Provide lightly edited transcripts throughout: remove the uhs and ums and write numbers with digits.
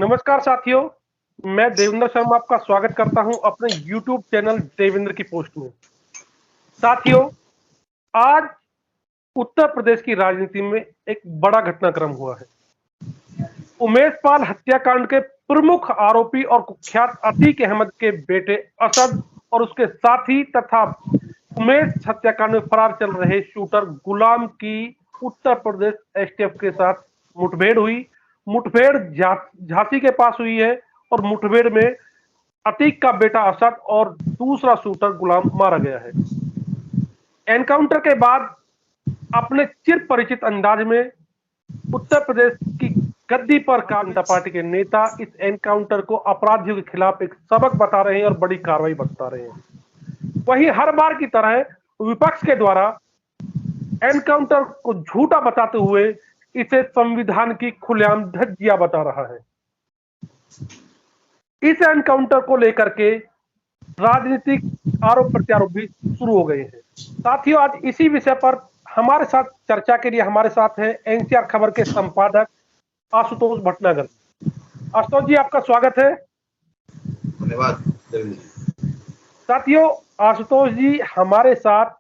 नमस्कार साथियों, मैं देवेंद्र शर्मा आपका स्वागत करता हूं अपने YouTube चैनल देवेंद्र की पोस्ट में। साथियों, आज उत्तर प्रदेश की राजनीति में एक बड़ा घटनाक्रम हुआ है। उमेश पाल हत्याकांड के प्रमुख आरोपी और कुख्यात अतीक अहमद के बेटे असद और उसके साथी तथा उमेश हत्याकांड में फरार चल रहे शूटर गुलाम की उत्तर प्रदेश एसटीएफ के साथ मुठभेड़ हुई। मुठभेड़ झांसी के पास हुई है और मुठभेड़ में अतीक का बेटा असद और दूसरा शूटर गुलाम मारा गया है। एनकाउंटर के बाद अपने चिर परिचित अंदाज में उत्तर प्रदेश की गद्दी पर जनता पार्टी के नेता इस एनकाउंटर को अपराधियों के खिलाफ एक सबक बता रहे हैं और बड़ी कार्रवाई बता रहे हैं। वहीं हर बार की तरह विपक्ष के द्वारा एनकाउंटर को झूठा बताते हुए इसे संविधान की खुलेआम धज्जियां बता रहा है। इस एनकाउंटर को लेकर के राजनीतिक आरोप प्रत्यारोप भी शुरू हो गए हैं। साथियों, आज इसी विषय पर हमारे साथ चर्चा के लिए हमारे साथ हैं एनसीआर खबर के संपादक आशुतोष भटनागर। आशुतोष जी, आपका स्वागत है। धन्यवाद। साथियों, आशुतोष जी हमारे साथ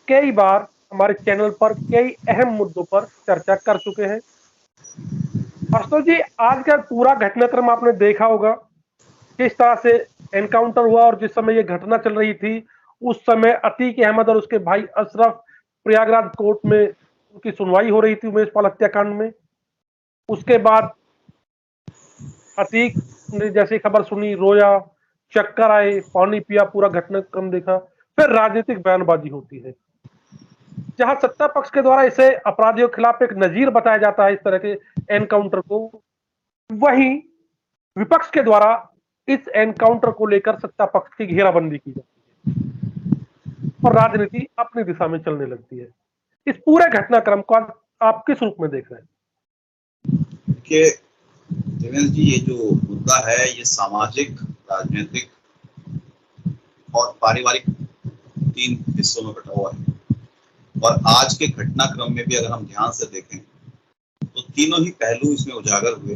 कई बार हमारे चैनल पर कई अहम मुद्दों पर चर्चा कर चुके हैं। आशुतोष जी, आज का पूरा घटनाक्रम आपने देखा होगा, किस तरह से एनकाउंटर हुआ और जिस समय ये घटना चल रही थी उस समय अतीक अहमद और उसके भाई अशरफ प्रयागराज कोर्ट में उनकी सुनवाई हो रही थी उमेश पाल हत्याकांड में। उसके बाद अतीक ने जैसी खबर सुनी रोया, चक्कर आए, पानी पिया, पूरा घटनाक्रम देखा। फिर राजनीतिक बयानबाजी होती है जहां सत्ता पक्ष के द्वारा इसे अपराधियों के खिलाफ एक नजीर बताया जाता है इस तरह के एनकाउंटर को। वहीं विपक्ष के द्वारा इस एनकाउंटर को लेकर सत्ता पक्ष की घेराबंदी की जाती है और राजनीति अपनी दिशा में चलने लगती है। इस पूरे घटनाक्रम को आप किस रूप में देख रहे हैं? देखिए देवेंद्र जी, ये जो मुद्दा है ये सामाजिक, राजनीतिक और पारिवारिक 3 हिस्सों में बटा हुआ है। और आज के घटनाक्रम में भी अगर हम ध्यान से देखें तो तीनों ही पहलू इसमें उजागर हुए।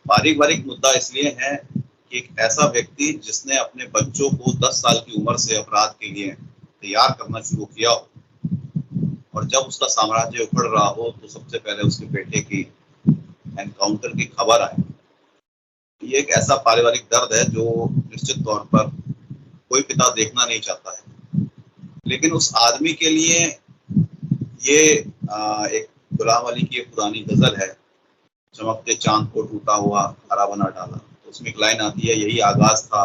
पारिवारिक मुद्दा इसलिए है कि एक ऐसा व्यक्ति जिसने अपने बच्चों को 10 साल की उम्र से अपराध के लिए तैयार करना शुरू किया हो और जब उसका साम्राज्य उखड़ रहा हो तो सबसे पहले उसके बेटे की एनकाउंटर की खबर आए। ये एक ऐसा पारिवारिक दर्द है जो निश्चित तौर पर कोई पिता देखना नहीं चाहता है। लेकिन उस आदमी के लिए ये एक गुलाम अली की एक पुरानी गजल है, चमकते चांद को टूटा हुआ हरा बना डाला। तो उसमें एक लाइन आती है, यही आगाज था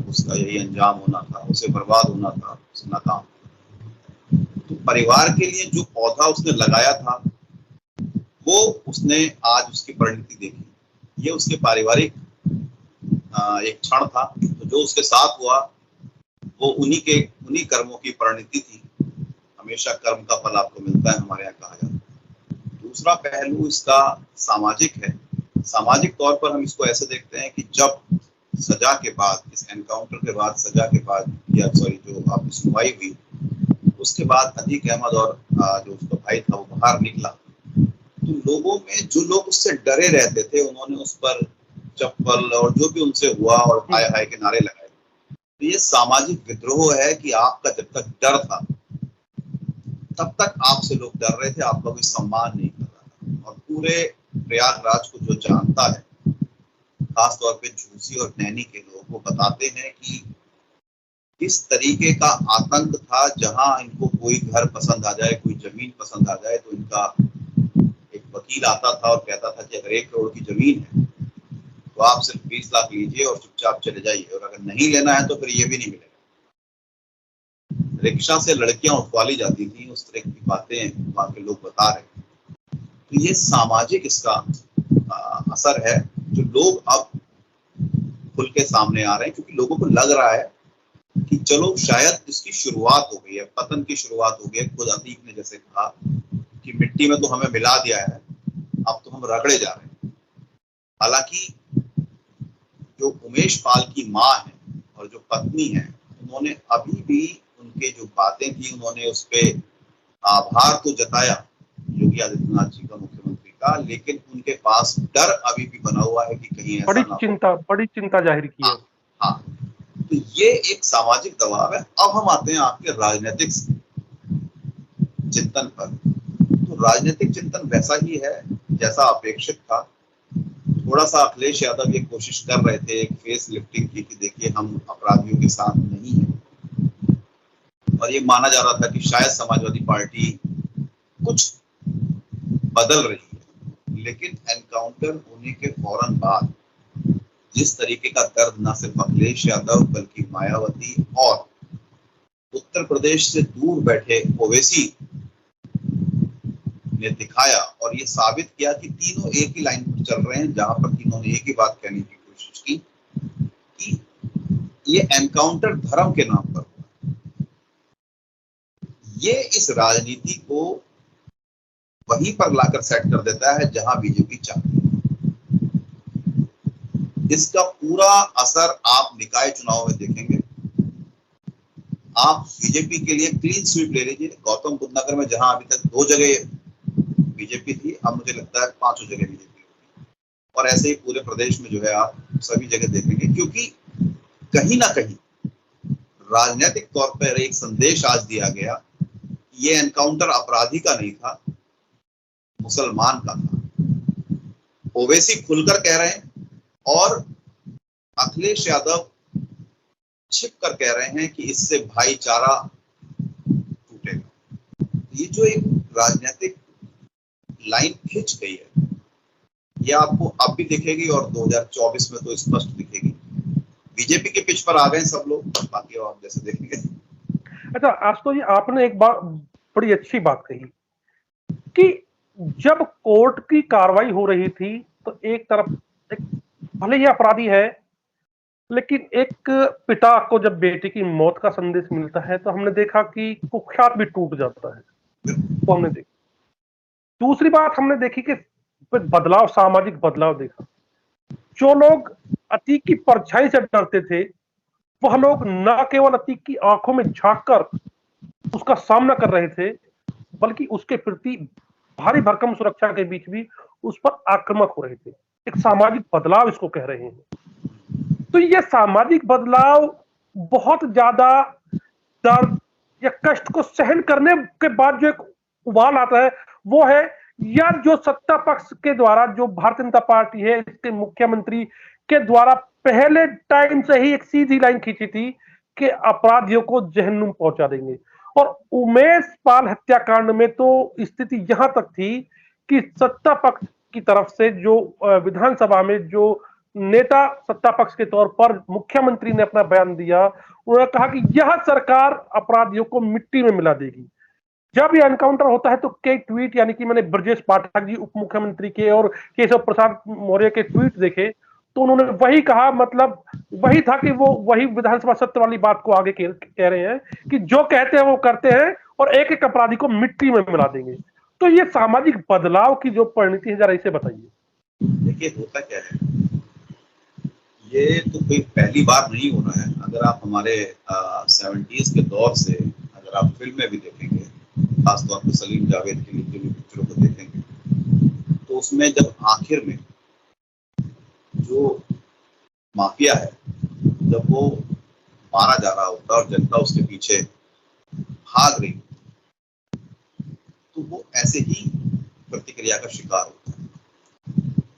उसका, यही अंजाम होना था, उसे बर्बाद होना था, उसे नाकाम। तो परिवार के लिए जो पौधा उसने लगाया था वो उसने आज उसकी परिणति देखी। ये उसके पारिवारिक एक क्षण था। तो जो उसके साथ हुआ वो उन्हीं कर्मों की परिणति थी। हमेशा कर्म का फल आपको मिलता है, हमारे यहाँ कहा जाता है। दूसरा पहलू इसका सामाजिक है। सामाजिक तौर पर हम इसको ऐसे देखते हैं कि जब सजा के बाद, इस एनकाउंटर के बाद, सजा के बाद या जो आपकी सुनवाई हुई उसके बाद अतीक अहमद और जो उसका भाई था वो बाहर निकला, तो लोगों में जो लोग उससे डरे रहते थे उन्होंने उस पर चप्पल और जो भी उनसे हुआ और हाय हाय के नारे लगाए। तो ये सामाजिक विद्रोह है कि आपका जब तक डर था तब तक आपसे लोग डर रहे थे, आपका कोई सम्मान नहीं कर रहा था। और पूरे प्रयागराज को जो जानता है, खासतौर पे झूसी और नैनी के लोग, वो बताते हैं कि किस तरीके का आतंक था। जहां इनको कोई घर पसंद आ जाए, कोई जमीन पसंद आ जाए तो इनका एक वकील आता था और कहता था कि अगर 1 करोड़ की जमीन है तो आप सिर्फ 20 लाख लीजिए और चुपचाप चले जाइए, और अगर नहीं लेना है तो फिर ये भी नहीं मिलेगा। रिक्शा से लड़कियां उठवा ली जाती थी, उस तरह की बातें वहां के लोग बता रहे हैं। तो ये सामाजिक इसका असर है जो लोग अब खुल के सामने आ रहे हैं, क्योंकि लोगों को लग रहा है कि चलो शायद इसकी शुरुआत हो गई है, पतन की शुरुआत हो गई है। खुद अतीक ने जैसे कहा कि मिट्टी में तो हमें मिला दिया है, अब तो हम रगड़े जा रहे हैं। हालांकि जो उमेश पाल की माँ है और जो पत्नी है, उन्होंने अभी भी उनके जो बातें थी उन्होंने उस पर आभार तो जताया योगी आदित्यनाथ जी का, मुख्यमंत्री का, लेकिन उनके पास डर अभी भी बना हुआ है कि कहीं ऐसा ना हो। बड़ी चिंता जाहिर की है। हाँ, तो ये एक सामाजिक दबाव है। अब हम आते हैं आपके राजनीतिक चिंतन पर। तो राजनीतिक चिंतन वैसा ही है जैसा अपेक्षित था। थोड़ा सा अखिलेश यादव ये कोशिश कर रहे थे एक फेस लिफ्टिंग की कि देखिए हम अपराधियों के साथ नहीं हैं, और ये माना जा रहा था कि शायद समाजवादी पार्टी कुछ बदल रही है। लेकिन एनकाउंटर होने के फौरन बाद जिस तरीके का दर्द न सिर्फ अखिलेश यादव बल्कि मायावती और उत्तर प्रदेश से दूर बैठे ओवैसी ने दिखाया, और ये साबित किया कि तीनों एक ही लाइन पर चल रहे हैं, जहां पर तीनों ने एक ही बात कहने की कोशिश की कि ये एनकाउंटर धर्म के नाम पर हुआ। ये इस राजनीति को वहीं पर लाकर सेट कर देता है जहां बीजेपी चाहती है। इसका पूरा असर आप निकाय चुनाव में देखेंगे। आप बीजेपी के लिए क्लीन स्वीप ले लीजिए। गौतम बुद्ध नगर में जहां अभी तक 2 जगह बीजेपी थी, अब मुझे लगता है 5 जगह बीजेपी होगी, और ऐसे ही पूरे प्रदेश में जो है आप सभी जगह देखेंगे, क्योंकि कहीं ना कहीं राजनीतिक तौर पर एक संदेश आज दिया गया, ये एनकाउंटर अपराधी का नहीं था, मुसलमान का था। ओवैसी खुलकर कह रहे हैं और अखिलेश यादव छिप कर कह रहे हैं कि इससे भाईचारा टूटेगा। ये जो एक राजनीतिक लाइन खिंच गई है, ये आपको अब भी दिखेगी और 2024 में तो स्पष्ट दिखेगी। बीजेपी के पिच पर आ गए सब लोग, बाकी आप जैसे देखेंगे। अच्छा आशुतोष जी, आपने एक बात बड़ी अच्छी बात कही कि जब कोर्ट की कार्रवाई हो रही थी तो एक तरफ भले ही अपराधी है, लेकिन एक पिता को जब बेटे की मौत का संदेश मिलता है तो हमने देखा कि कुख्यात भी टूट जाता है। तो हमने देखा, दूसरी बात हमने देखी कि बदलाव, सामाजिक बदलाव देखा। जो लोग अतीक की परछाई से डरते थे, वह लोग न केवल अतीक की आंखों में झांककर उसका सामना कर रहे थे, बल्कि उसके प्रति भारी भरकम सुरक्षा के बीच भी उस पर आक्रामक हो रहे थे। एक सामाजिक बदलाव इसको कह रहे हैं। तो यह सामाजिक बदलाव बहुत ज्यादा दर्द या कष्ट को सहन करने के बाद जो एक उबाल आता है, वो है यार जो सत्ता पक्ष के द्वारा, जो भारतीय जनता पार्टी है, इसके मुख्यमंत्री के द्वारा पहले टाइम से ही एक सीधी लाइन खींची थी कि अपराधियों को जहन्नुम पहुंचा देंगे। और उमेश पाल हत्याकांड में तो स्थिति यहां तक थी कि सत्ता पक्ष की तरफ से जो विधानसभा में जो नेता सत्ता पक्ष के तौर पर मुख्यमंत्री ने अपना बयान दिया, उन्होंने कहा कि यह सरकार अपराधियों को मिट्टी में मिला देगी। जब ये एनकाउंटर होता है तो कई ट्वीट, यानी कि मैंने ब्रजेश पाठक जी उप मुख्यमंत्री के और केशव प्रसाद मौर्य के ट्वीट देखे, तो उन्होंने वही कहा, मतलब वही था कि वो वही विधानसभा सत्र वाली बात को आगे कह रहे हैं कि जो कहते हैं वो करते हैं और एक एक अपराधी को मिट्टी में मिला देंगे। तो ये सामाजिक बदलाव की जो परिणति है, जरा इसे बताइए। देखिए होता क्या है, ये तो कोई पहली बार नहीं हो रहा है। अगर आप हमारे 70s के दौर से अगर आप फिल्में भी देखेंगे, खासतौर पर सलीम जावेद की लिखी हुई पिक्चरों को देखेंगे, तो उसमें जब आखिर में जो माफिया है, जब वो मारा जा रहा होता है और जनता उसके पीछे भाग रही, तो वो ऐसे ही प्रतिक्रिया का शिकार होता है।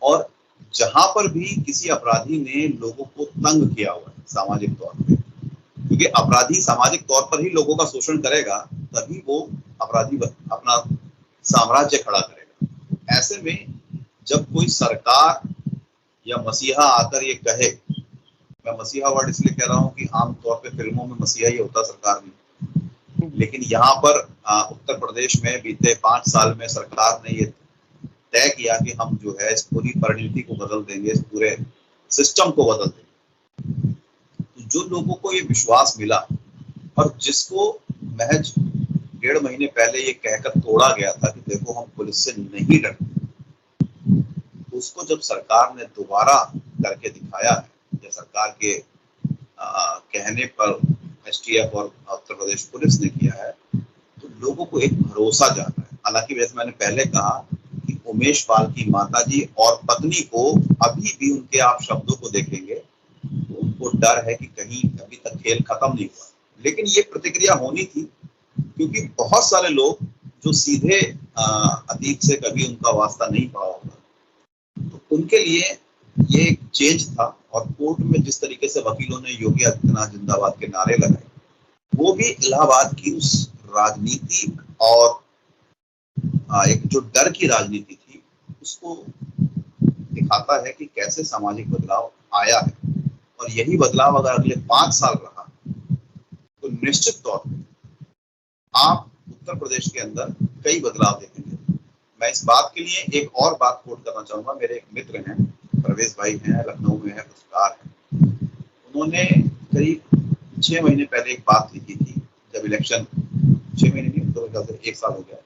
और जहां पर भी किसी अपराधी ने लोगों को तंग किया हुआ है सामाजिक तौर पे, क्योंकि अपराधी सामाजिक तौर पर ही लोगों का शोषण करेगा, तभी वो अपराधी अपना साम्राज्य खड़ा करेगा। ऐसे में जब कोई सरकार या मसीहा आकर ये कहे, मैं मसीहा वर्ड इसलिए कह रहा हूँ कि आमतौर पे फिल्मों में मसीहा ही होता सरकार में, लेकिन यहाँ पर उत्तर प्रदेश में बीते 5 साल में सरकार ने ये तय किया कि हम जो है इस पूरी परिणति को बदल देंगे, इस पूरे सिस्टम को बदल देंगे। तो जो लोगों को ये विश्वास मिला और जिसको महज 1.5 महीने पहले ये कहकर तोड़ा गया था कि देखो हम पुलिस से नहीं डरते, उसको जब सरकार ने दोबारा करके दिखाया है, या सरकार के कहने पर एसटीएफ और उत्तर प्रदेश पुलिस ने किया है, तो लोगों को एक भरोसा जागा है। हालांकि वैसे मैंने पहले कहा कि उमेश पाल की माताजी और पत्नी को अभी भी उनके आप शब्दों को देखेंगे तो उनको डर है कि कहीं अभी तक खेल खत्म नहीं हुआ। लेकिन ये प्रतिक्रिया होनी थी क्योंकि बहुत सारे लोग जो सीधे अतीत से कभी उनका वास्ता नहीं पड़ा होगा, तो उनके लिए ये एक चेंज था। और कोर्ट में जिस तरीके से वकीलों ने योगी आदित्यनाथ जिंदाबाद के नारे लगाए, वो भी इलाहाबाद की उस राजनीति और एक जो डर की राजनीति थी उसको दिखाता है कि कैसे सामाजिक बदलाव आया है। और यही बदलाव अगर अगले 5 साल रहा तो निश्चित तौर पर आप उत्तर प्रदेश के अंदर कई बदलाव देखेंगे। मैं इस बात के लिए एक और बात कोट करना चाहूंगा। मेरे एक मित्र हैं, परवेज भाई हैं, लखनऊ में है, पत्रकार हैं। उन्होंने करीब 6 महीने पहले एक बात लिखी थी, जब इलेक्शन 6 महीने नहीं तो 1 साल हो गया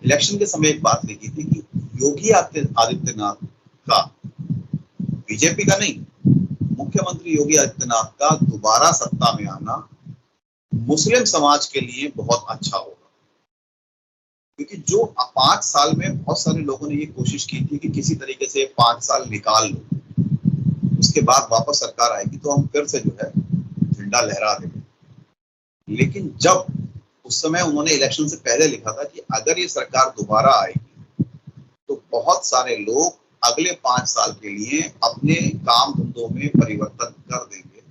इलेक्शन के समय एक बात लिखी थी कि योगी आदित्यनाथ का, बीजेपी का नहीं, मुख्यमंत्री योगी आदित्यनाथ का दोबारा सत्ता में आना मुस्लिम समाज के लिए बहुत अच्छा होगा। क्योंकि जो 5 साल में बहुत सारे लोगों ने ये कोशिश की थी कि किसी तरीके से 5 साल निकाल लो, उसके बाद वापस सरकार आएगी तो हम फिर से जो है झंडा लहरा देंगे। लेकिन जब उस समय उन्होंने इलेक्शन से पहले लिखा था कि अगर ये सरकार दोबारा आएगी तो बहुत सारे लोग अगले 5 साल के लिए अपने काम धंधों में परिवर्तन कर देंगे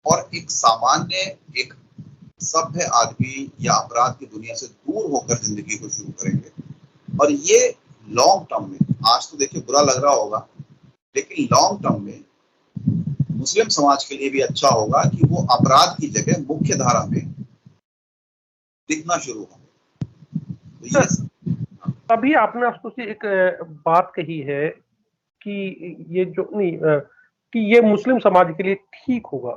और एक सामान्य, एक सभ्य आदमी या अपराध की दुनिया से दूर होकर जिंदगी को शुरू करेंगे। और ये लॉन्ग टर्म में, आज तो देखिए बुरा लग रहा होगा, लेकिन लॉन्ग टर्म में मुस्लिम समाज के लिए भी अच्छा होगा कि वो अपराध की जगह मुख्य धारा में दिखना शुरू होंगे। तो ये अभी आपने आपको से एक बात कही है कि ये जो नहीं कि ये मुस्लिम समाज के लिए ठीक होगा,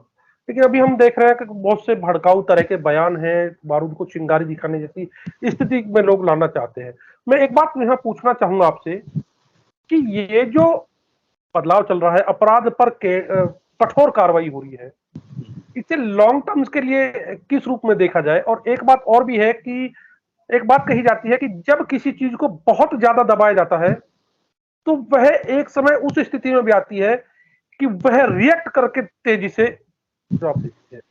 लेकिन अभी हम देख रहे हैं कि बहुत से भड़काऊ तरह के बयान हैं, बारूद को चिंगारी दिखाने जैसी स्थिति में लोग लाना चाहते हैं। मैं एक बात यहाँ पूछना चाहूंगा आपसे कि ये जो बदलाव चल रहा है, अपराध पर कठोर कार्रवाई हो रही है, इसे लॉन्ग टर्म के लिए किस रूप में देखा जाए? और एक बात और भी है कि एक बात कही जाती है कि जब किसी चीज को बहुत ज्यादा दबाया जाता है तो वह एक समय उस स्थिति में भी आती है कि वह रिएक्ट करके तेजी से जवाब देती है।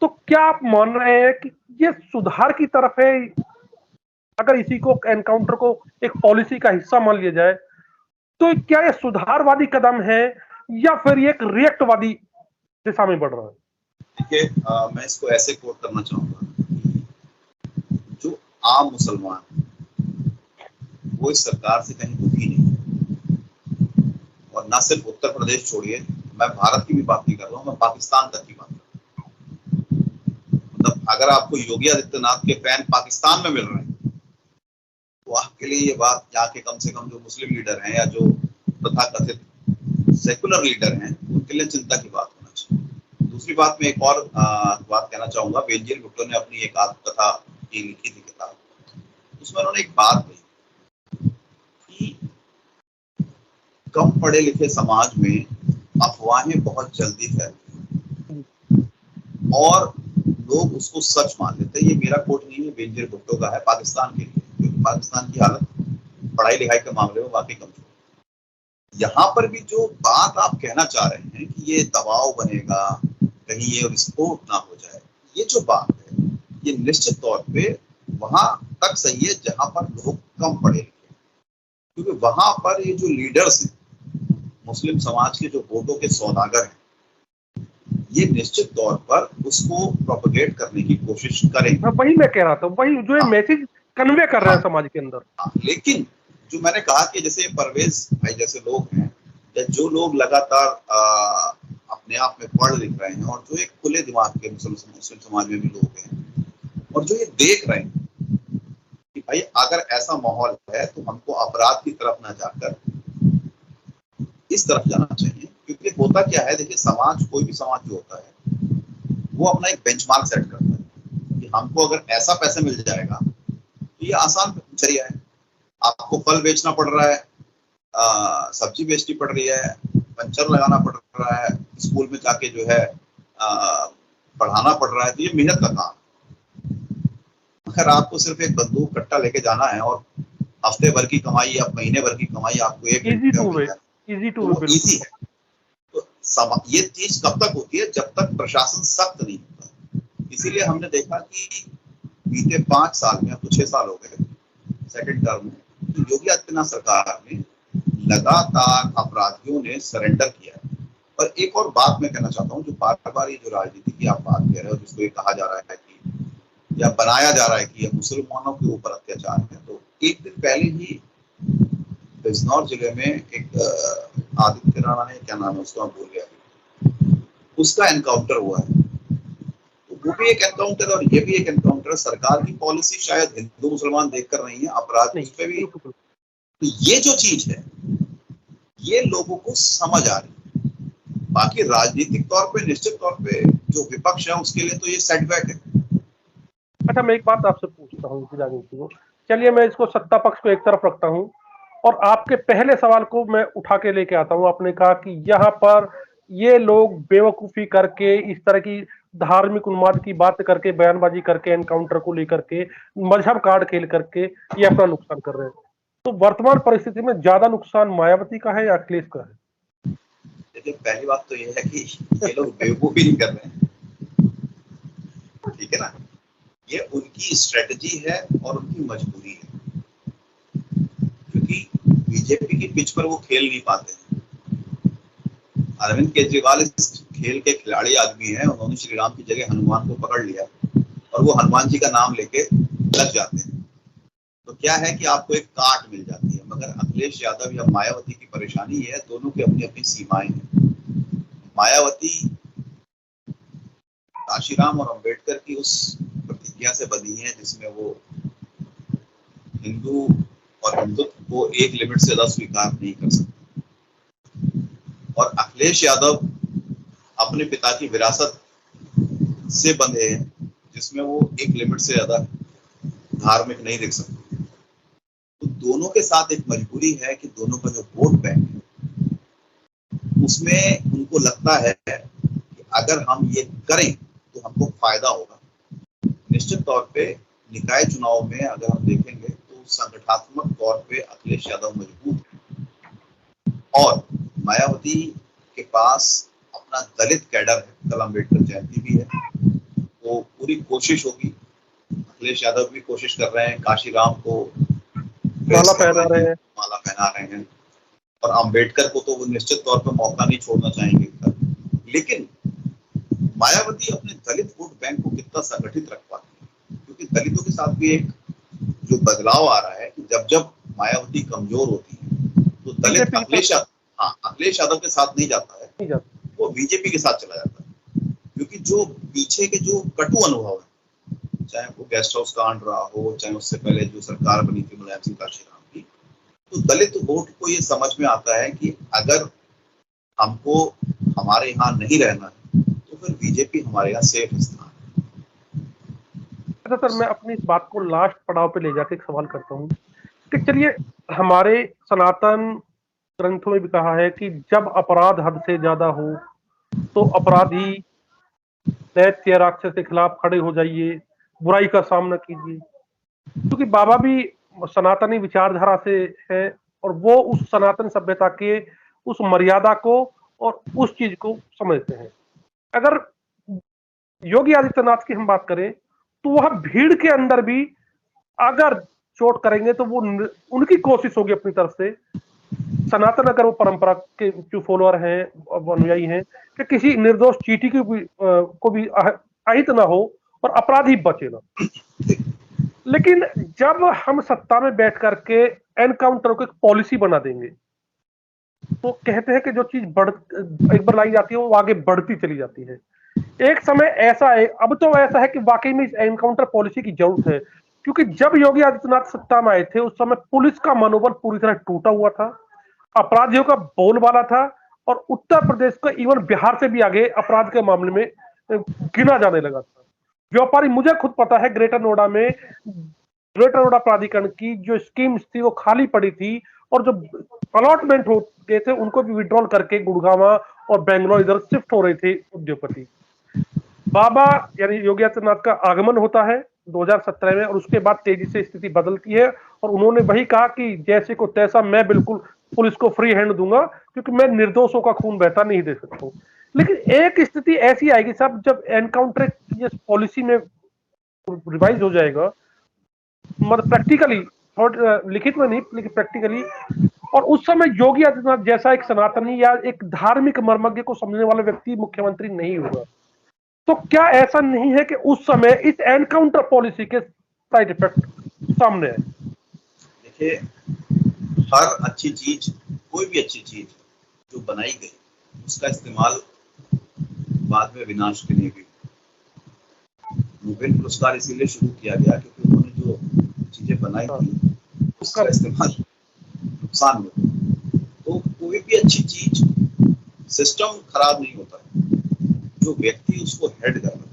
तो क्या आप मान रहे हैं कि ये सुधार की तरफ है? अगर इसी को, एनकाउंटर को एक पॉलिसी का हिस्सा मान लिया जाए, तो क्या यह सुधारवादी कदम है या फिर ये एक रिएक्टवादी दिशा में बढ़ रहा है? देखिए, मैं इसको ऐसे कोट करना चाहूंगा, जो आम मुसलमान वो इस सरकार से कहीं दुखी नहीं है। और ना सिर्फ उत्तर प्रदेश छोड़िए, मैं भारत की भी बात नहीं कर रहा हूँ, मैं पाकिस्तान तक की बात कर रहा हूँ। मतलब अगर आपको योगी आदित्यनाथ के फैन पाकिस्तान में मिल रहे हैं तो आपके लिए ये बात, यहाँ के कम से कम जो मुस्लिम लीडर हैं या जो तथाकथित सेकुलर लीडर हैं, उनके लिए चिंता की बात होना चाहिए। दूसरी बात, मैं एक और बात कहना चाहूंगा। बेनजीर भुट्टो ने अपनी एक आत्मकथा की लिखी थी किताब, उसमें उन्होंने एक बात कही कि कम पढ़े लिखे समाज में अफवाहें बहुत जल्दी फैलती हैं और लोग उसको सच मान लेते हैं। ये मेरा कोट नहीं है, बेनजीर भुट्टो का है, पाकिस्तान के लिए, क्योंकि पाकिस्तान की हालत पढ़ाई लिखाई के मामले में वाकई कमजोर है। यहाँ पर भी जो बात आप कहना चाह रहे हैं कि ये दबाव बनेगा, कहीं ये विस्फोट ना हो जाए, ये जो बात है ये निश्चित तौर पे वहां तक सही है जहां पर लोग कम पढ़े लिखे, क्योंकि वहां पर ये जो लीडर्स हैं, मुस्लिम समाज के जो वोटों के सौदागर हैं, ये निश्चित तौर पर उसको प्रोपेगेट करने की कोशिश करेंगे। वही मैं कह रहा था, वही जो मैसेज कन्वे कर रहे हैं समाज के अंदर। लेकिन जो मैंने कहा कि जैसे परवेज भाई जैसे लोग हैं, या जो लोग लगातार अपने आप में पढ़ लिख रहे हैं और जो एक खुले दिमाग के मुस्लिम समाज में भी लोग हैं, और जो ये देख रहे हैं कि भाई अगर ऐसा माहौल है तो हमको अपराध की तरफ ना जाकर इस तरफ जाना चाहिए। क्योंकि होता क्या है, देखिए समाज, कोई भी समाज जो होता है वो अपना एक बेंचमार्क सेट करता है कि हमको अगर ऐसा पैसा मिल जाएगा तो ये आसान जरिया है। आपको फल बेचना पड़ रहा है, सब्जी बेचनी पड़ रही है, पंचर लगाना पड़ रहा है, स्कूल में जाके जो है पढ़ाना पड़ रहा है, तो ये मेहनत का काम। अगर आपको सिर्फ एक बंदूक कट्टा लेके जाना है और हफ्ते भर की कमाई या महीने भर की कमाई आपको 1 इजी घंटे में टू मिल वे, जाए, इजी टू तो वे, वो बिल्कुल। ईजी है। तो ये चीज कब तक होती है? जब तक प्रशासन सख्त नहीं होता। इसीलिए हमने देखा कि बीते 5 साल में, अब तो 6 साल हो गए सेकंड टर्म में, तो योगी आदित्यनाथ सरकार ने लगातार अपराधियों ने सरेंडर किया है। और एक और बात मैं कहना चाहता हूँ, जो बार बार ये जो राजनीति की आप बात कह रहे हो, जिसको ये कहा जा रहा है कि या बनाया जा रहा है कि ये मुसलमानों के ऊपर अत्याचार है, तो एक दिन पहले ही बिजनौर जिले में एक आदित्य राणा है, क्या नाम है उसका, भूल गया, उसका एनकाउंटर हुआ है। तो वो भी एक एनकाउंटर और ये भी एक एनकाउंटर। सरकार की पॉलिसी शायद हिंदू मुसलमान देखकर नहीं है, अपराध नहीं, उस पर भी। बिल्कुल। तो ये जो चीज है, ये लोगों को समझ आ रही है। बाकी राजनीतिक तौर पे, निश्चित तौर पे जो विपक्ष है उसके लिए तो ये सेटबैक है। अच्छा, मैं एक बात आपसे पूछता हूँ इसी राजनीति को, चलिए मैं इसको सत्ता पक्ष को एक तरफ रखता हूँ और आपके पहले सवाल को मैं उठा के लेके आता हूँ। आपने कहा कि यहाँ पर ये लोग बेवकूफी करके, इस तरह की धार्मिक उन्माद की बात करके, बयानबाजी करके, एनकाउंटर को लेकर के, मजहब कार्ड खेल करके ये अपना नुकसान कर रहे हैं। तो वर्तमान परिस्थिति में ज्यादा नुकसान मायावती का है या अखिलेश का है? देखिए, पहली बात तो ये है कि ये लोग बेवकूफी नहीं कर रहे हैं, ठीक है ना। ये उनकी स्ट्रेटजी है और उनकी मजबूरी है, क्योंकि बीजेपी की पिच पर वो खेल नहीं पाते हैं। अरविंद केजरीवाल इस खेल के खिलाड़ी आदमी हैं। उन्होंने श्री राम की जगह हनुमान को पकड़ लिया और वो हनुमान जी का नाम लेके लग जाते हैं। तो क्या है कि आपको एक काट मिल जाती है। मगर अखिलेश यादव या मायावती की परेशानी है, दोनों की अपनी अपनी सीमाएं हैं। मायावती काशीराम और अंबेडकर की उस प्रतिज्ञा से बनी है जिसमें वो हिंदू और हिंदुत्व को एक लिमिट से ज्यादा स्वीकार नहीं कर सकते। और अखिलेश यादव अपने पिता की विरासत से बंधे हैं, जिसमें वो एक लिमिट से ज्यादा धार्मिक नहीं दिख सकते। तो दोनों के साथ एक मजबूरी है कि दोनों का जो वोट बैंक है, उसमें उनको लगता है कि अगर हम ये करें तो हमको फायदा होगा। निश्चित तौर पे निकाय चुनाव में अगर हम देखेंगे तो संगठनात्मक तौर पे अखिलेश यादव मजबूत है और मायावती के पास अपना दलित कैडर है, कल अम्बेडकर जयंती भी है, तो पूरी कोशिश होगी। अखिलेश यादव भी कोशिश कर रहे हैं, काशीराम को माला पहना रहे हैं। माला पहना रहे हैं और अम्बेडकर को तो वो निश्चित तौर पर मौका नहीं छोड़ना चाहेंगे। लेकिन मायावती अपने दलित वोट बैंक को कितना संगठित रख पाती है, क्योंकि दलितों के साथ भी एक जो बदलाव आ रहा है कि जब जब मायावती कमजोर होती है तो दलित अखिलेश यादव के साथ नहीं जाता है, वो बीजेपी के साथ चला जाता है। क्योंकि जो पीछे के जो कटु अनुभव है, चाहे वो गेस्ट हाउस कांड रहा हो, चाहे उससे पहले जो सरकार बनी थी मुलायम सिंह काशीराम की, तो दलित वोट को ये समझ में आता है कि अगर हमको हमारे यहाँ नहीं रहना है तो फिर बीजेपी हमारे यहाँ सेफ स्थान है। अच्छा सर, मैं अपनी इस बात को लास्ट पड़ाव पे ले जाके एक सवाल करता हूँ कि चलिए, हमारे सनातन ग्रंथों में भी कहा है कि जब अपराध हद से ज्यादा हो तो अपराधी दैत्य राक्षस के खिलाफ खड़े हो जाइए, बुराई का सामना कीजिए। क्योंकि बाबा भी सनातनी विचारधारा से है और वो उस सनातन सभ्यता के उस मर्यादा को और उस चीज को समझते हैं। अगर योगी आदित्यनाथ की हम बात करें तो वह भीड़ के अंदर भी अगर चोट करेंगे तो वो उनकी कोशिश होगी अपनी तरफ से, सनातन अगर वो परंपरा के जो फॉलोअर हैं, अनुयायी हैं, कि किसी निर्दोष चींटी को भी अहित ना हो और अपराधी बचे ना। लेकिन जब हम सत्ता में बैठ करके एनकाउंटर को एक पॉलिसी बना देंगे तो कहते हैं कि जो चीज एक बार लाई जाती है वो आगे बढ़ती चली जाती है। एक समय ऐसा है, अब तो ऐसा है कि वाकई में इस एनकाउंटर पॉलिसी की जरूरत है, क्योंकि जब योगी आदित्यनाथ सत्ता में आए थे उस समय पुलिस का मनोबल पूरी तरह टूटा हुआ था, अपराधियों का बोलबाला था और उत्तर प्रदेश को इवन बिहार से भी आगे अपराध के मामले में गिना जाने लगा था। व्यापारी, मुझे खुद पता है, ग्रेटर नोएडा प्राधिकरण की जो स्कीम थी वो खाली पड़ी थी और जो अलॉटमेंट हो गए थे उनको भी विड्रॉल करके गुड़गांव और बेंगलोर इधर शिफ्ट हो रहे थे उद्योगपति। बाबा यानी योगी आदित्यनाथ का आगमन होता है, 2017 में, और उसके बाद तेजी से स्थिति बदलती है और उन्होंने वही कहा कि जैसे को तैसा मैं बिल्कुल पुलिस को फ्री हैंड दूंगा क्योंकि मैं निर्दोषों का खून बहता नहीं दे सकता हूं। लेकिन एक स्थिति ऐसी आएगी साहब जब एनकाउंटर की पॉलिसी में रिवाइज हो जाएगा, मतलब प्रैक्टिकली, लिखित में नहीं लेकिन प्रैक्टिकली, और उस समय योगी आदित्यनाथ जैसा एक सनातनी या एक धार्मिक मर्मज्ञ को समझने वाला व्यक्ति मुख्यमंत्री नहीं होगा। तो क्या ऐसा नहीं है कि उस समय इस एनकाउंटर पॉलिसी के साइड इफेक्ट सामने है? देखिए, हर अच्छी चीज, कोई भी अच्छी चीज जो बनाई गई उसका इस्तेमाल बाद में विनाश के लिए भी। नोबेल पुरस्कार इसीलिए शुरू किया गया क्योंकि उन्होंने जो चीजें बनाई थी उसका इस्तेमाल नुकसान में। तो कोई भी अच्छी चीज, सिस्टम खराब नहीं होता है, जो व्यक्ति उसको हेड कर रहा है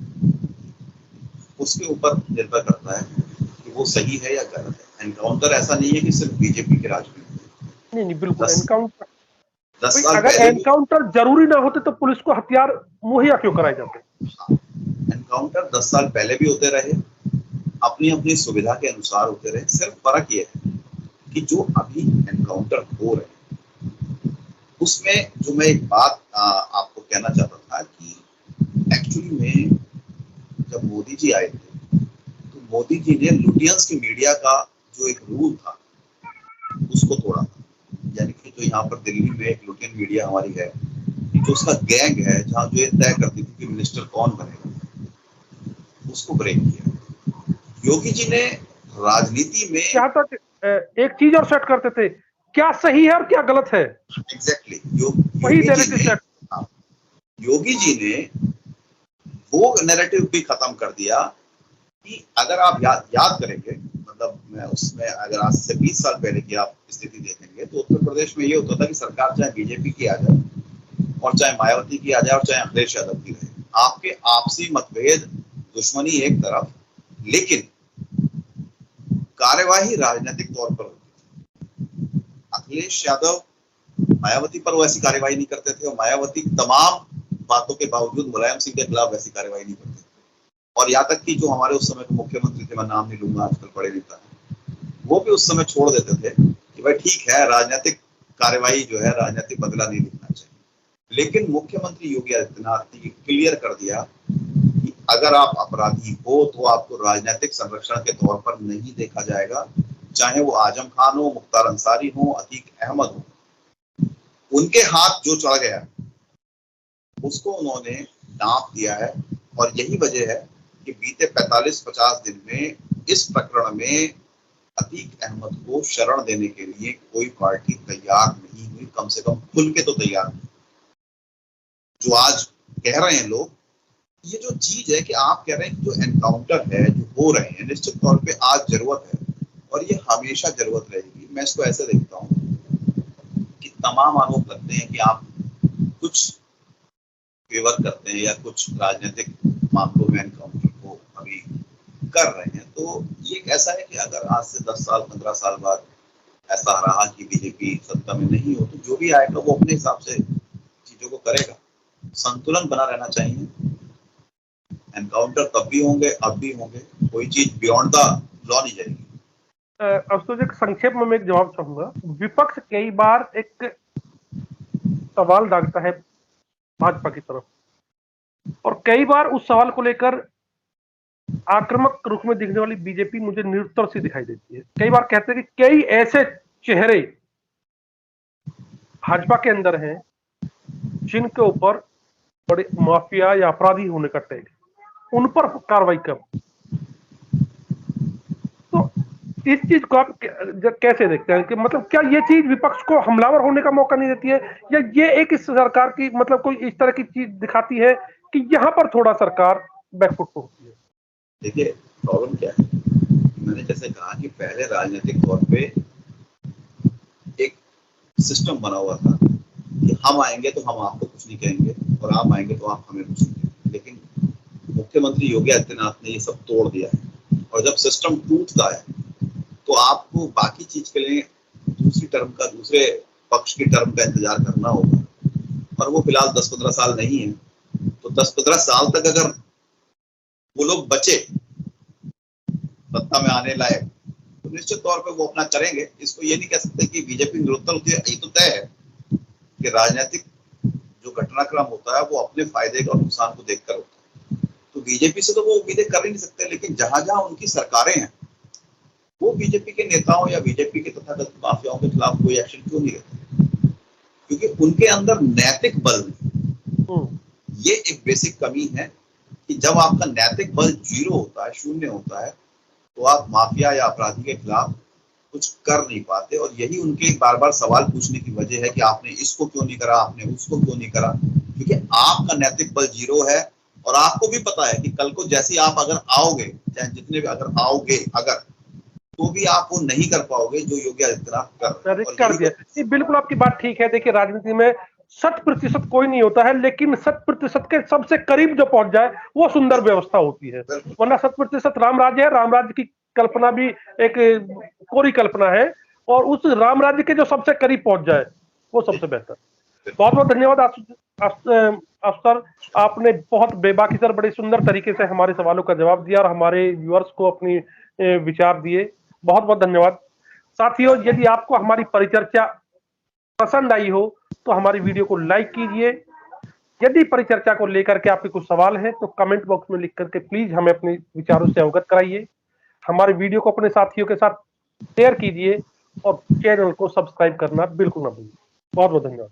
उसके ऊपर निर्भर करता है कि वो सही है या गलत है। एनकाउंटर ऐसा नहीं है कि सिर्फ बीजेपी के राज में। नहीं बिल्कुल। एनकाउंटर, 10 साल अगर पहले एनकाउंटर जरूरी ना होते तो पुलिस को हथियार मुहैया क्यों कराए जाते? एनकाउंटर 10 साल पहले भी होते रहे, अपनी अपनी सुविधा के अनुसार होते रहे। सिर्फ फर्क ये है कि जो अभी एनकाउंटर हो रहे हैं उसमें जो मैं एक बात आपको कहना चाहता था कि एक्चुअली में जब मोदी जी आए थे तो मोदी जी ने लुटियंस की मीडिया का जो एक रूल था उसको तोड़ा था। यानी कि जो यहाँ पर दिल्ली में एक लुटियन मीडिया हमारी है, जो उसका गैंग है, जहाँ जो ये तय करती थी कि मिनिस्टर कौन बनेगा, उसको ब्रेक किया। योगी जी ने राजनीति में यहाँ तक एक चीज और सेट करते थे, क्या सही है और क्या गलत है। एग्जैक्टली योगी जी ने वो नैरेटिव भी खत्म कर दिया कि अगर आप याद करेंगे, मतलब मैं उसमें अगर आज से 20 साल पहले की आप स्थिति देखेंगे तो उत्तर प्रदेश में ये होता था कि सरकार चाहे बीजेपी की आ जाए और चाहे मायावती की आ जाए और चाहे अखिलेश यादव की रहे, आपके आपसी मतभेद, दुश्मनी एक तरफ, लेकिन कार्यवाही राजनीतिक तौर पर होती थी। अखिलेश यादव मायावती पर वैसी कार्यवाही नहीं करते थे और मायावती तमाम बातों के बावजूद मुलायम सिंह के खिलाफ वैसी कार्यवाही नहीं करते थे। और यहाँ तक कि जो हमारे उस समय के मुख्यमंत्री थे, मैं नाम नहीं लूंगा, आजकल बड़े नेता है, वो भी उस समय छोड़ देते थे कि भाई ठीक है, राजनीतिक कार्यवाही जो है, राजनीतिक बदला नहीं दिखना चाहिए। लेकिन मुख्यमंत्री योगी आदित्यनाथ ने क्लियर कर दिया कि अगर आप अपराधी हो तो आपको राजनीतिक संरक्षण के तौर पर नहीं देखा जाएगा, चाहे वो आजम खान हो, मुख्तार अंसारी हो, अतीक अहमद हो। उनके हाथ जो चढ़ गया उसको उन्होंने डांप दिया है और यही वजह है कि बीते 45-50 दिन में इस प्रकरण में अतीक अहमद को शरण देने के लिए कोई पार्टी तैयार नहीं हुई, कम से कम खुल के तो तैयार नहीं। जो आज कह रहे हैं लोग, ये जो चीज है कि आप कह रहे हैं कि जो एनकाउंटर है, जो हो रहे हैं, निश्चित तौर पे आज जरूरत है और ये हमेशा जरूरत रहेगी। मैं इसको ऐसे देखता हूँ कि तमाम आरोप लगते हैं कि आप कुछ फेवर करते हैं या कुछ राजनीतिक मामलों में एनकाउंटर को अभी कर रहे हैं, तो ये ऐसा है कि अगर आज से 10 साल 15 साल बाद ऐसा रहा कि बीजेपी सत्ता में नहीं हो तो जो भी आएगा वो अपने हिसाब से चीजों को करेगा। संतुलन बना रहना चाहिए। एनकाउंटर तब भी होंगे, अब भी होंगे, कोई चीज बियॉन्ड द लॉ नहीं जाएगी। अब एक संक्षेप में मैं एक जवाब चाहूंगा। विपक्ष कई बार एक सवाल दागता है भाजपा की तरफ और कई बार उस सवाल को लेकर आक्रामक रुख में दिखने वाली बीजेपी मुझे निरुत्तर सी दिखाई देती है। कई बार कहते हैं कि कई ऐसे चेहरे भाजपा के अंदर हैं जिनके ऊपर बड़े माफिया या अपराधी होने का टैग, उन पर कार्रवाई कब। तो इस चीज को आप कैसे देखते हैं कि मतलब क्या ये चीज विपक्ष को हमलावर होने का मौका नहीं देती है या ये एक इस सरकार की मतलब कोई इस तरह की चीज दिखाती है कि यहां पर थोड़ा सरकार बैकफुट पर होती है? देखिए, प्रॉब्लम क्या है, मैंने जैसे कहा कि पहले राजनीतिक तौर पे एक सिस्टम बना हुआ था कि हम आएंगे तो हम आपको कुछ नहीं कहेंगे और आप आएंगे तो आप हमें कुछ नहीं कहेंगे। लेकिन मुख्यमंत्री योगी आदित्यनाथ ने ये सब तोड़ दिया है और जब सिस्टम टूटता है तो आपको बाकी चीज के लिए दूसरी टर्म का, दूसरे पक्ष की टर्म का इंतजार करना होगा और वो फिलहाल 10-15 साल नहीं है। तो 10-15 साल तक अगर वो लोग बचे सत्ता में आने लायक, तो निश्चित तौर पे वो अपना करेंगे। इसको ये नहीं कह सकते कि बीजेपी निरुत्तर होती है। ये तो तय है कि राजनीतिक जो घटनाक्रम होता है वो अपने फायदे और नुकसान को देखकर होता है। तो बीजेपी से तो वो उम्मीदें कर ही नहीं सकते, लेकिन जहां जहां उनकी सरकारें हैं वो बीजेपी के नेताओं या बीजेपी के तथाकथित माफियाओं के खिलाफ कोई एक्शन क्यों नहीं लेते? क्योंकि उनके अंदर नैतिक बल नहीं। ये एक बेसिक कमी है कि जब आपका नैतिक बल जीरो होता है, शून्य होता है, तो आप माफिया या अपराधी के खिलाफ कुछ कर नहीं पाते। और यही उनके बार बार सवाल पूछने की वजह है कि आपने इसको क्यों नहीं करा, आपने उसको क्यों नहीं करा, क्योंकि आपका नैतिक बल जीरो है। और आपको भी पता है कि कल को जैसे आप अगर आओगे, चाहे जितने भी अगर आओगे, अगर तो भी आप वो नहीं कर पाओगे जो योगी आदित्यनाथ कर दिया। ये बिल्कुल आपकी बात ठीक है। देखिए, राजनीति में 100% कोई नहीं होता है, लेकिन 100% के सबसे करीब जो पहुंच जाए वो सुंदर व्यवस्था होती है। वरना 100% राम राज्य है, राम राज्य की कल्पना भी एक कोरी कल्पना है, और उस राम राज्य के जो सबसे करीब पहुंच जाए वो सबसे बेहतर। बहुत बहुत धन्यवाद अफसर, आपने बहुत बेबाकी सर बड़े सुंदर तरीके से हमारे सवालों का जवाब दिया और हमारे व्यूअर्स को अपनी विचार दिए। बहुत बहुत धन्यवाद। साथियों, यदि आपको हमारी परिचर्चा पसंद आई हो तो हमारी वीडियो को लाइक कीजिए। यदि परिचर्चा को लेकर के आपके कुछ सवाल हैं तो कमेंट बॉक्स में लिख करके प्लीज हमें अपने विचारों से अवगत कराइए। हमारे वीडियो को अपने साथियों के साथ शेयर कीजिए और चैनल को सब्सक्राइब करना बिल्कुल ना भूलिए। बहुत बहुत धन्यवाद।